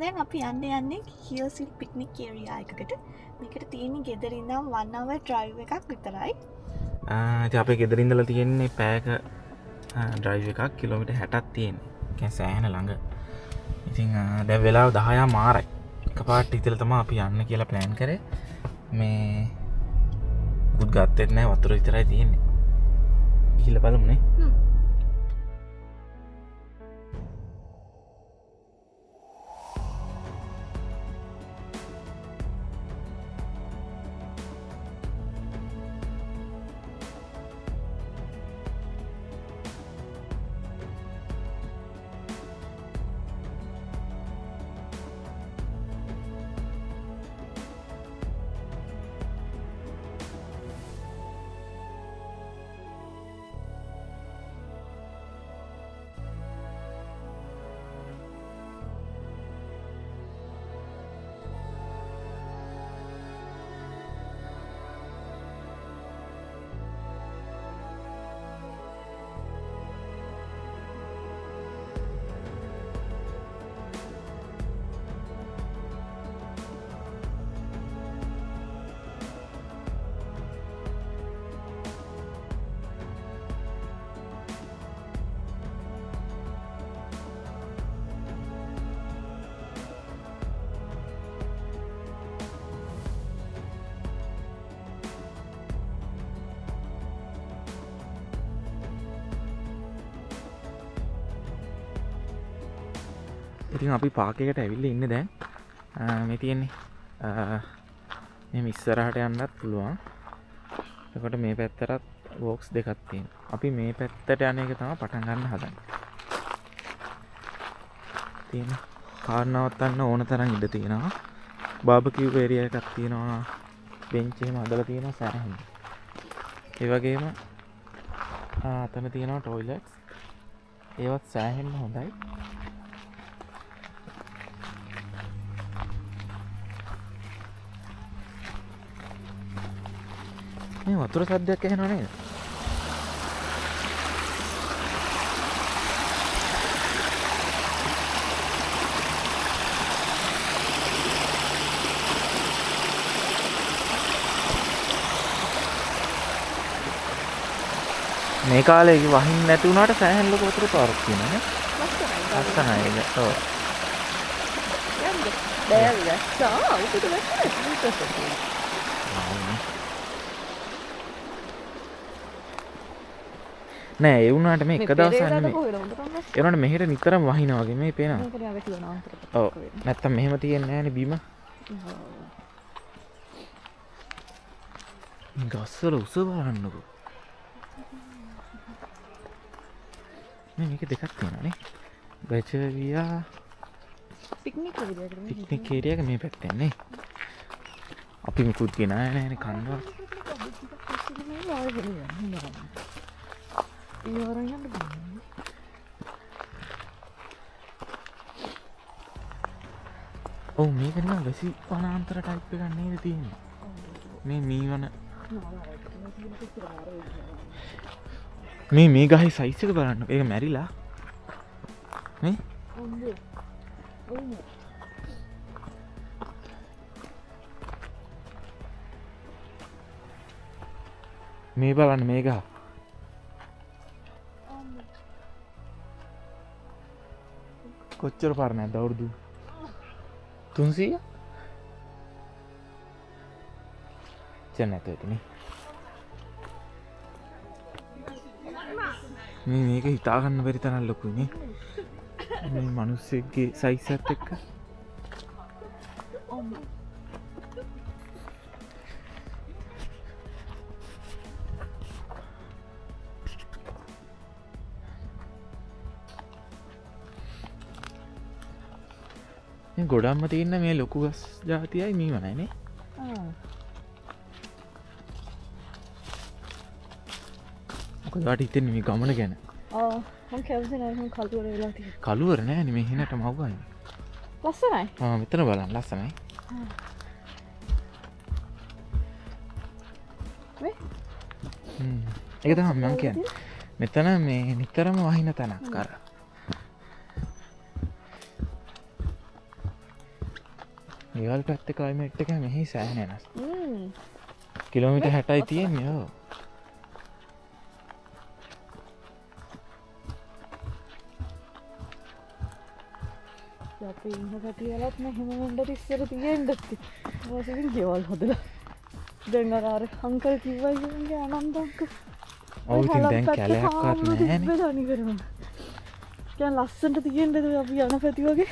දැන් අපි යන්නේ හිල්සිල් පික්නික් ඒරියා එකකට. මේකට තියෙන්නේ ගෙදරින් ඉඳන් 1 hour drive එකක් විතරයි. ඉතින් අපේ ගෙදරින් ඉඳලා තියෙන්නේ පැයක drive එකක් කිලෝමීටර් 60ක් තියෙන්නේ. ඒ කියන්නේ සෑහෙන ළඟ. ඉතින් දැන් වෙලාව 10 මාරයි. එකපාරට ඉතල තමයි අපි යන්න කියලා plan කරේ. මේ බුත් ගත්තෙත් නැහැ වතුර විතරයි තියෙන්නේ. ගිහිල්ලා බලමුනේ. ඉතින් අපි පාක් එකට ඇවිල්ලා ඉන්නේ දැන්. මේ තියෙන්නේ මෙහෙම ඉස්සරහට යන්නත් පුළුවන්. එතකොට මේ පැත්තටත් බොක්ස් දෙකක් තියෙනවා. අපි මේ පැත්තට යන එක තමයි පටන් ගන්න හදන්නේ. තියෙන කාර් නවත්තන්න ඕන තරම් ඉඩ තියෙනවා. බාබකියු ඒරියා එකක් තියෙනවා. බෙන්ච් එහෙම හදලා තියෙනවා සෑහෙන. ඒ වගේම අතන තියෙනවා ටොයිලට්ස්. ඒවත් සෑහෙන්න හොඳයි. මේ වතුර සද්දයක් ඇහෙනව නේද? මේ කාලේ වහින්න නැති වුණාට සෑහෙන ලොකු වතුර පාරක් තියෙනවා නේ. ලස්සනයි ඒක. ඔව්. දැන් දැස්සා උඩට වැටෙන්නේ. නෑ ඒ වුණාට මේ එක දවසක් නෙමෙයි. ඒ වුණාට මෙහෙට නිතරම වහිනවා වගේ මේ පේනවා. ඔව්. නැත්තම් මෙහෙම තියෙන්නේ නෑනේ බීම. ගස්වල උස බලන්නකෝ. මේක දෙකක් තියෙනවා නේ. බැචවියා පික්නික් ඒරියා එක මේ පැත්තේ නේ. අපි මුකුත් ගෙනාවේ නෑනේ කන්නවා. ඔව් මේක නිකන් වැසි වනාන්තර ටයිප් එකක් නේද තියෙන්නේ. මේ මීවන මේ ගහේ සයිස් එක බලන්න. ඒක මැරිලා නේ? මේ බලන්න මේ ගහ. කොච්චර පාරණයක්ද අවුරුදු 300? දැන් නැතේ ඉතින්. මේක හිතා ගන්න බැරි තරම් ලොකුයි නේ. මේ මිනිස්සෙක්ගේ සයිස් එකත් එක්ක. මේ ගොඩක්ම තියෙන මේ ලොකු ගස් జాතියයි මීවනයි නේ. මොකද වාට හිතෙන්නේ මේ ගමන ගැන? මම කැමති නෑ මම කලුවර වෙලා තියෙන්නේ. කලුවර නෑනේ මේ හිනට මව්වන්නේ. ලස්සනයි. මෙතන බලන්න ලස්සනයි. මේ? ඒක තමයි මම කියන්නේ. මෙතන මේ නිතරම වහින තැනක් අර. ගෙවල් පැත්තේ ක්ලයිමේට් එක මෙහි සෑහෙන වෙනස්. කිලෝමීටර් 60යි තියෙන්නේ. ඔව්. අපි ඉන්න කටියලත් මෙහෙම වෙන්නට ඉස්සර තියෙන්නත්. මොකද ගෙවල් හදලා. දැන් අර අංකල් කිව්වා කියන්නේ ආනන්ද අංකල්. ඔව් ඉතින් දැන් කැලයක්වත් නැහැ. දැන් ලස්සනට තියෙන්නද අපි යන පැති වගේ.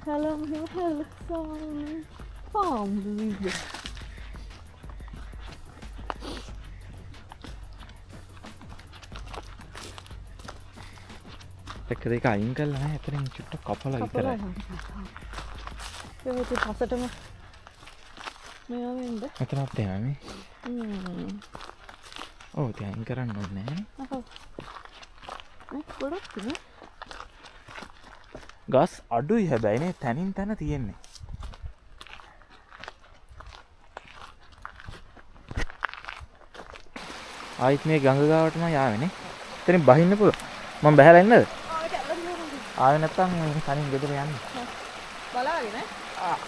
හැලම් හැල ෆාම් වීඩියෝ. එක දෙක අයින් කරලා නැහැ. එතනින් චුට්ටක් කපලා විතරයි. ඒක පස්සටම මෙයා වෙන්න. එතනත් එනවා. ඔව් ඉතින් අයින් කරන්න ඕනේ නැහැ. ඔව්. ගොඩක් නේ. ගස් අඩුයි හැබැයි නේ තනින් තන තියෙන්නේ. ආයිත් මේ ගඟ ගාවටම යාවෙනේ. එතනින් බහින්න පුළුවන්. මම බහැලා ඉන්නද? ආවේ නැත්තම් තනින් ගෙදර යන්න. බලාගෙන ඈ.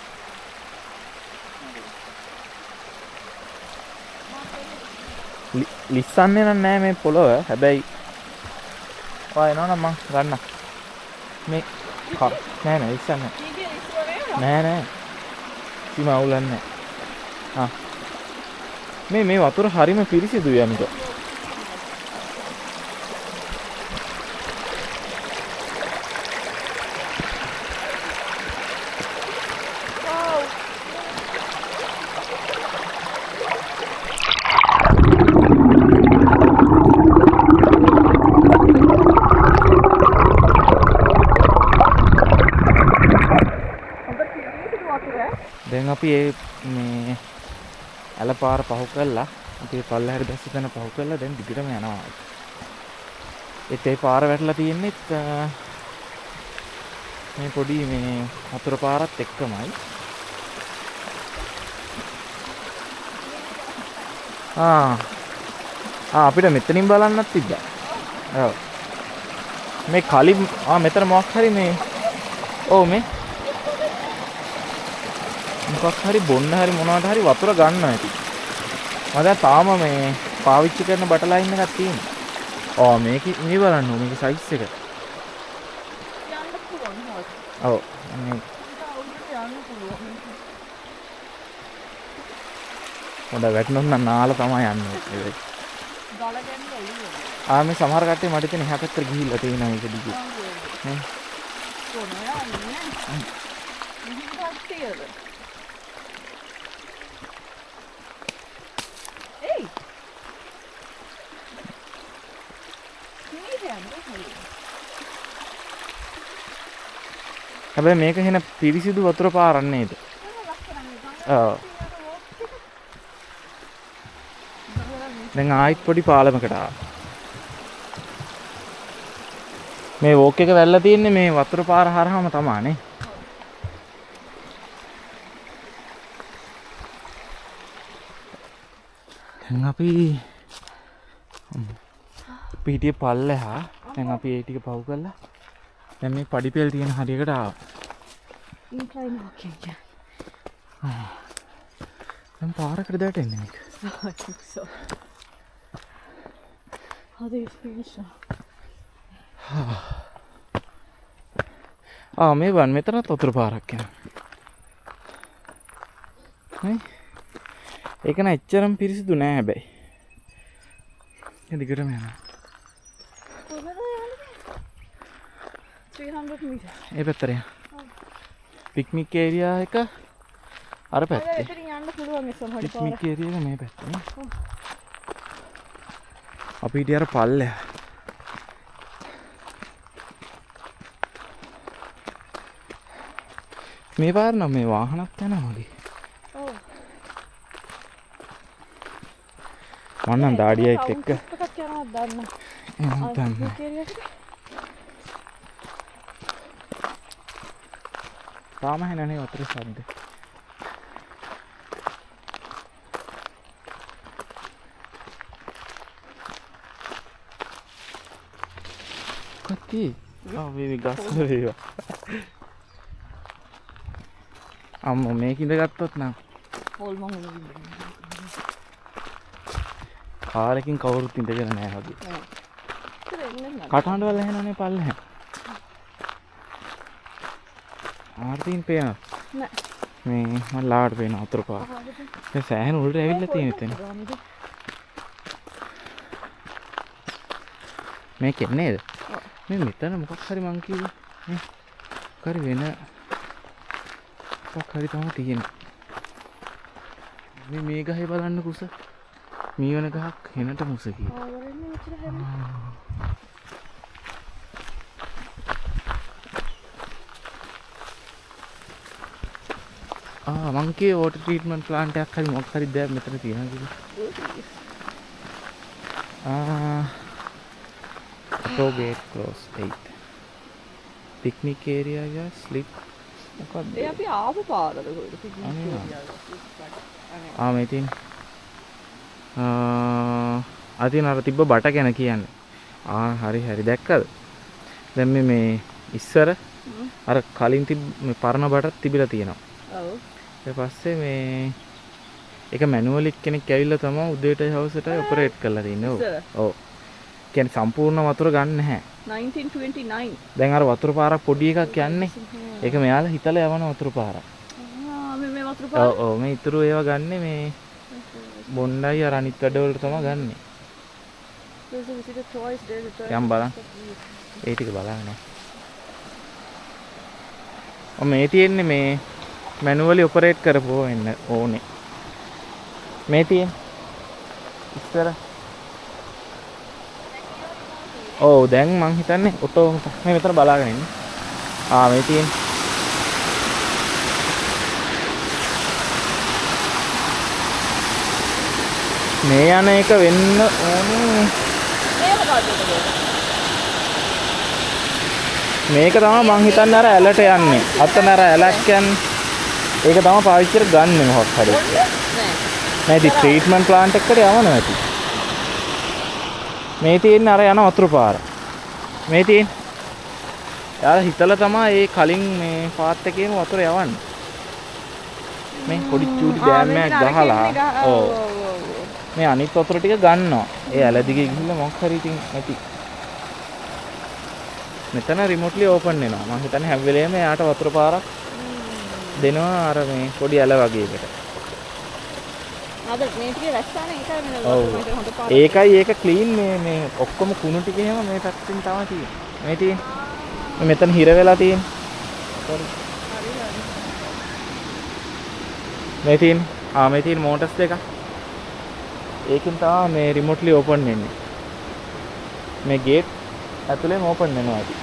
ලිස්සන්නේ නැහැ මේ පොළොව. හැබැයි ඔය එනවනම් මං ගන්න. මේ නෑ නෑ ලිස්සන්නේ නෑ නෑ. කිම අවුලන්නේ. මේ වතුර හරිම පිරිසිදුයි අනික. දැන් අපි මේ ඇල පාර පහු කළා. අපි පල්ලෙහාට දැස්ස තැන පහු කළා. දැන් දිගටම යනවා. ඒ පාර වැටලා තියෙන්නේ මේ පොඩි මේ වතුර පාරත් එක්කමයි. අපිට මෙතනින් බලන්නත් තිබ්බා. ඔව්. මේ කලින් මෙතන මොකක් හරි මේ මේ මොකක් හරි බොන්න හරි මොනවට හරි වතුර ගන්න ඇති. මම දැන් තාම මේ පාවිච්චි කරන බටලයින් එකක් තියෙනවා. මේක මේ බලන්න ඕනේ මේක සයිස් එක. ඔව් මේ හොඳ වැටුනොත් නම් නාල තමයි යන්නේ. මේ සමහර කට්ටිය මට ඉතින් එහා පැත්තට ගිහිල්ලා තියෙනවා මේක දිගේ. නේ. හැබැයි මේක හෙන පිරිසිදු වතුර පාරක් නේද? ඔව්. දැන් ආයිත් පොඩි පාලමකට ආවා. මේ වෝක් එක වැල්ලා තියෙන්නේ මේ වතුර පාර හරහාම තමයිනේ. දැන් අපි හිටියේ පල්ලෙහා. දැන් අපි ඒ ටික පහු කළා. දැන් මේ පඩිපෙල් තියෙන හරියකට ආවා. ඉන්ක්ලයින් වෝකින් එක. දැන් පාරකට දැටෙන්නේ මේක. How do you feel? මේ වන් මෙතනත් වතුර පාරක් යනවා. නේ? ඒක නම් එච්චරම පිරිසිදු නෑ හැබැයි. දිගටම යනවා. 300 meters. ඒ පැත්තට යන්න. පික්නික් ඒරියා එක අර පැත්තේ. එතනින් යන්න පුළුවන් ඒ සමහර පාර. පික්නික් ඒරියා එක මේ පැත්තේ. අපි හිටිය අර පල්ලෙහා. මේ පාර නම් මේ වාහනත් යනවා වගේ. ඔව්. මම නම් දාඩියයිත් එක්ක එකක් යනවා දන්න. තාම හෙනනේ වතුර සද්ද. කොටි. මේ ගස් වල ඒවා. අම්මෝ මේක ඉඳගත්තොත් නම් හොල්මන් කාලෙකින් කවුරුත් ඉඳගෙන නැහැ වගේ. කටහඬ වල ඇහෙනවනේ පල්ලෙහා. ආර්තින් පේනවා. නෑ. මේ මම ලාවට පේන වතුර පාර. මේ සෑහෙන උඩට ඇවිල්ලා තියෙන එතන. මේක නේද? මේ මෙතන මොකක් හරි මං කිව්වේ. මේ මොකක් හරි වෙන මොකක් හරි තමයි තියෙන්නේ. මේ ගහේ බලන්න කුස. මීවන ගහක් හෙනට මුස කියලා. මං කියේ වෝටර් ට්‍රීට්මන්ට් ප්ලාන්ට් එකක් හරි මොකක් හරි දෙයක් මෙතන තියෙනවා කියලා. Pro gate close 8. Picnic area ya slip. මොකක්ද? ඒ අපි ආපු පාරද කොහෙද පිටින් මේ තියෙන. අදින අර තිබ්බ බට ගැන කියන්නේ. හරි දැක්කද? දැන් මේ ඉස්සර අර කලින් මේ පරණ බටත් තිබිලා තියෙනවා. ඔව්. ඊට පස්සේ මේ ඒක මැනුවලි කෙනෙක් ඇවිල්ලා තමයි උදේට හවසට ඔපරේට් කරලා තින්නේ. ඔව්. කියන්නේ සම්පූර්ණ වතුර ගන්න නැහැ. 1929. දැන් අර වතුර පාරක් පොඩි එකක් යන්නේ. ඒක මෙයාලා හිතලා යවන වතුර පාරක්. මේ වතුර පාර. ඔව් මේ ඉතුරු ඒවා ගන්නෙ මේ බොණ්ඩයි අර අනිත් වැඩවලට තමයි ගන්නෙ. යම් බලන්න. ඒ ටික බලන්න. මේ තියෙන්නේ මේ මැනුවලි ඔපරේට් කරපුව වෙන්න ඕනේ. මේ තියෙන ඉස්සර දැන් මං හිතන්නේ ඔටෝ මේ මෙතන බලාගෙන ඉන්නේ. මේ තියෙන මේ යන එක වෙන්න ඕනේ. මේක තමයි මං හිතන්නේ අර ඇලට යන්නේ. අතන අර ඇලක් යන්නේ. ඒක තමයි පාවිච්චි කර ගන්න මොකක් හරි. නෑ ඉතින් ට්‍රීට්මන්ට් ප්ලාන්ට් එකට යවනවා ඇති. මේ තියෙන්නේ අර යන වතුර පාර. මේ තියෙන්නේ. යාලා හිතලා තමයි ඒ කලින් මේ පාත් එකේම වතුර යවන්නේ. මේ පොඩි චූටි ගෑම්මක් ගහලා. ඔව්. මේ අනිත් වතුර ටික ගන්නවා. ඒ ඇල දිගේ ගිහිල්ලා මොකක් හරි ඉතින් ඇති. මෙතන රිමෝට්ලි ඕපන් වෙනවා. මම හිතන්නේ හැම වෙලේම යාට වතුර පාරක් දෙනවා අර මේ පොඩි ඇල වගේ එකට. ඒකයි ඒක ක්ලීන් මේ ඔක්කොම කුණු ටික එහෙම මේ පැත්තෙන් තමයි තියෙන්නේ. මේ තියෙන්නේ. මෙතන හිර වෙලා තියෙන්නේ. මේ තියෙන්නේ. මේ තියෙන මෝටර්ස් දෙක. ඒකෙන් තමයි මේ රිමෝට්ලි ඕපන් වෙන්නේ. මේ ගේට් ඇතුලේම ඕපන් වෙනවා ඇති.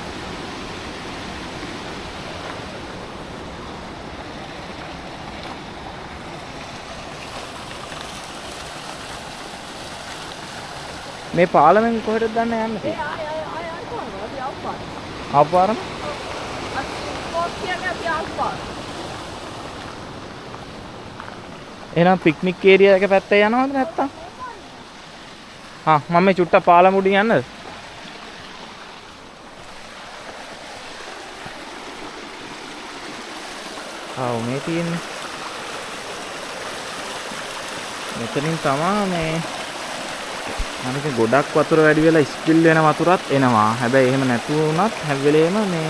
මේ පාලමෙන් කොහෙටද ගන්න යන්නේ තියෙන්නේ? ආපාරම? එහෙනම් පික්නික් ඒරියා එක පැත්තේ යනවද නැත්තම්? මම මේ චුට්ටක් පාලම උඩින් යන්නද? මේ තියෙන්නේ. මෙතනින් තමයි මේ අනික ගොඩක් වතුර වැඩි වෙලා ස්පිල් වෙන වතුරත් එනවා. හැබැයි එහෙම නැතු වුණත් හැම වෙලේම මේ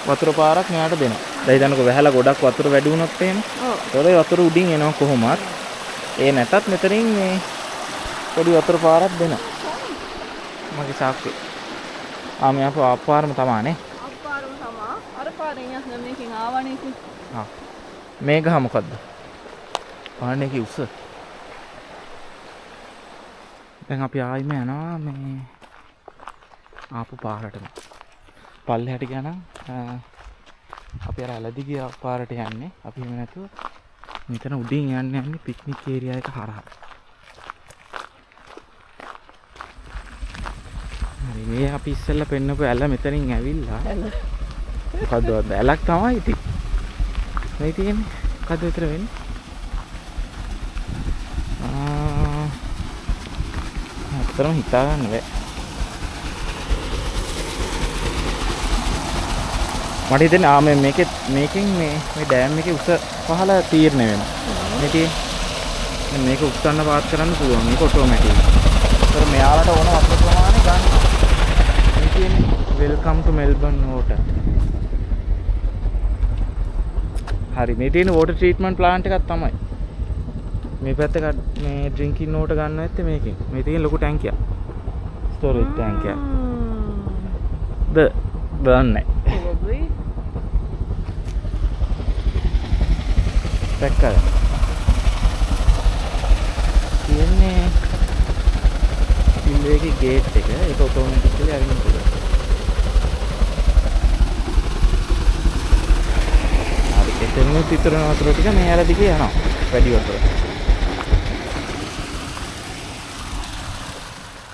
වතුර පාරක් මෙයාට දෙනවා. දැන් හිතන්නකෝ වැහලා ගොඩක් වතුර වැඩි වුණොත් එහෙම. ඒතකොට වතුර උඩින් එනවා කොහොමත්. ඒ නැතත් මෙතනින් මේ පොඩි වතුර පාරක් දෙනවා. මගේ සාක්ෂි. මේ ආපාරම තමයි නේ. ආපාරම තමයි. අර පාරෙන් යන්න මේකෙන් ආවනේ ඉතින්. මේ ගහ මොකද්ද? පාරණේකේ උස. දැන් අපි ආයිම යනවා මේ ආපු පාරටම. පල්ලෙහාට ගියා නම් අපි අර ඇලදි ගිය පාරට යන්නේ. අපි එහෙම නැතුව මෙතන උඩින් යන්නේ පික්නික් ඒරියා එක හරහා. හරි මේ අපි ඉස්සෙල්ලා පෙන්නපු ඇල මෙතනින් ඇවිල්ලා. මොකද්ද ඇලක් තමයි ඉතින්. මේ තියෙන්නේ. මොකද්ද විතර වෙන්නේ? ඇත්තටම හිතා ගන්න බෑ. මට හිතෙන්නේ මේකෙන් මේ ඩෑම් එකේ උස පහළ තීරණය වෙනවා. මේක උස්සන්න පාත් කරන්න පුළුවන්. මේක ඔටෝමැටික්. ඒතර මෙයාලට ඕන වතුර ප්‍රමාණය ගන්න. මේ කියන්නේ වෙල්කම් ටු මෙල්බන් වෝටර්. හරි මේ තියෙන වෝටර් ට්‍රීට්මන්ට් ප්ලාන්ට් එකක් තමයි. මේ පැත්තක මේ ඩ්‍රින්කින් වෝටර් ගන්න නැත්තේ මේකෙන්. මේ තියෙන ලොකු ටැංකියක්. ස්ටෝරේජ් ටැංකියක්. දන්නේ probably දැක්කද? කියන්නේ පිල්ලේගේ ගේට් එක ඒක ඔටෝමැටිකලි අරින්න පුළුවන්. හරි එතනම පිටරන වතුර ටික මේ ඇල දිගේ යනවා. වැඩි වතුර.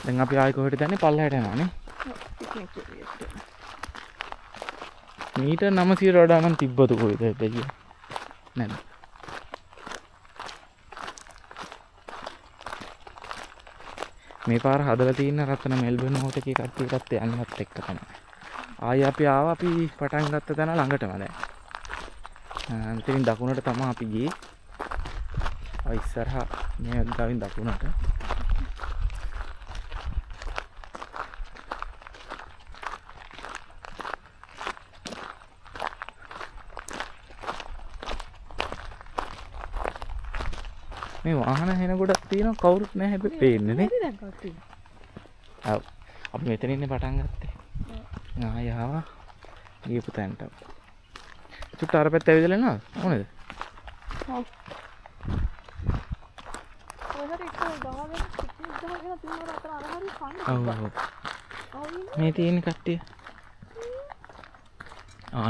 දැන් අපි ආයෙ කොහෙටද යන්නේ? පල්ලෙහාට යනවා නේ. මීටර් 900 වඩා නම් තිබ්බතු කොයිද දෙයිය. නැද්ද? මේ පාර හදලා තියෙන රත්න මෙල්බන් හෝට් එකේ කට්ටියටත් යන්නත් එක්ක තමයි. ආයෙ අපි ආවා අපි පටන් ගත්ත තැන ළඟටම දැන්. ඉතින් දකුණට තමයි අපි ගියේ. ආ ඉස්සරහා මේ ගාවින් දකුණට. මේ වාහන හෙන ගොඩක් තියෙනවා කවුරුත් නැහැ හැබැයි පේන්නේ නේ. දැන් කට්ටිය. ඔව්. අපි මෙතන ඉන්නේ පටන් ගත්තේ. ආයෙ ආවා. ගියපු තැනට. චුට්ට අර පැත්ත ඇවිදලා නේද? ඕනේද? ඔව්. ඔය හරි එක ගහගෙන පිටින් ගහගෙන තියෙනවා අතර අර හරි කන්න. ඔව්. මේ තියෙන කට්ටිය.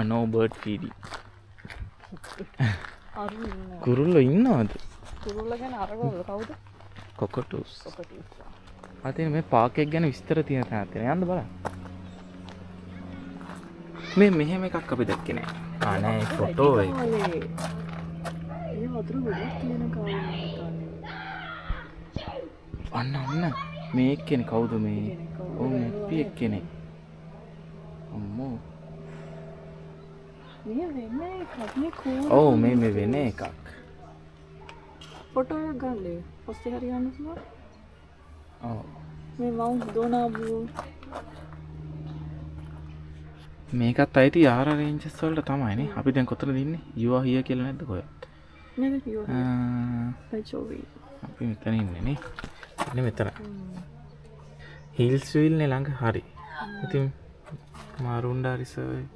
no bird feeding. කුරුල්ලෝ ඉන්නවද? කුරුල්ලා ගැන අරගොල්ලෝ කවුද? කොකොටුස්. කොකටිස්. අතේ මේ පාක් එක ගැන විස්තර තියෙන තැනක් තියෙනවා. යන්න බලන්න. මේ මෙහෙම එකක් අපි දැක්කේ නෑ. නෑ ෆොටෝ එක. ඒ වතුර ගොඩක් තියෙන කාලේ අන්න මේ එක්කෙනේ කවුද මේ? ඔව් මේ එක්කෙනේ. අම්මෝ. මේ වෙන්නේ කප්නේ කෝ. ඔව් මේ වෙන්නේ එකක්. ෆොටෝ එකක් ගන්නනේ. පස්සේ හරි යන්න පුළුවන්. ඔව්. මේ මවුස් දෝනාබු මේකත් අයිති යාර රේන්ජස් වලට තමයි නේ. අපි දැන් කොතනද ඉන්නේ? යුවා හිය කියලා නැද්ද කොහෙද? නේද යුවා. පයිචෝවි. අපි මෙතන ඉන්නේ නේ. ඉන්නේ මෙතන. හිල්ස් වීල් නේ ළඟ හරි. ඉතින් මාරුන්ඩා රිසර්ව් එක.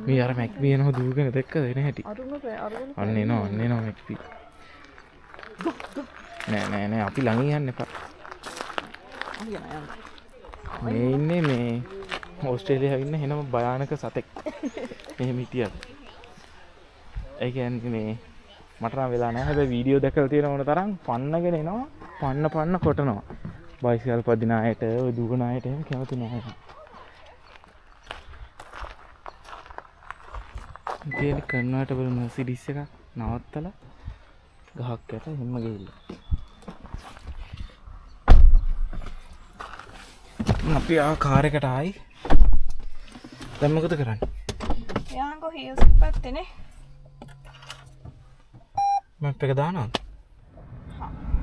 මේ අර මැක්බී එනවා දුවගෙන දැක්කද එන හැටි? අන්න එනවා මැක්බී. නෑ අපි ළඟින් යන්න එපා. මේ ඉන්නේ මේ ඕස්ට්‍රේලියාවේ ඉන්න වෙනම භයානක සතෙක්. මෙහෙම හිටියද? ඒ කියන්නේ මේ මට නම් වෙලා නැහැ. හැබැයි වීඩියෝ දැකලා තියෙන මොන තරම් පන්නගෙන එනවා. පන්න කොටනවා. බයිසිකල් පදින අයට, ඔය දුවන අයට එහෙම කැමති නැහැ. ඉතින් කන්වර්ටබල් මර්සිඩීස් එකක් නවත්තලා ගහක් යට එහෙම ගිහිල්ලා. අපි ආ කාර් එකට ආයි. දැන් මොකද කරන්නේ? යහන්කෝ හීල්ස් පැත්තේනේ. මැප් එක දානවද?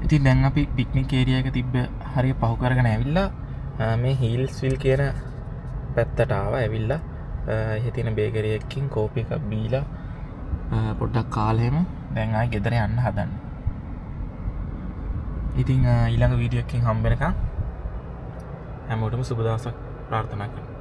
ඉතින් දැන් අපි පික්නික් ඒරියා එක තිබ්බ හරිය පහු කරගෙන ඇවිල්ලා මේ හීල්ස් විල් කියන පැත්තට ආවා. ඇවිල්ලා එහෙ තියෙන බේකරි එකකින් කෝපි එකක් බීලා පොඩ්ඩක් කාලා එහෙම දැන් ආයි ගෙදර යන්න හදන්නේ. ඉතින් ඊළඟ වීඩියෝ එකකින් හම්බ වෙනකන් හැමෝටම සුබ දවසක් ප්‍රාර්ථනා කරනවා.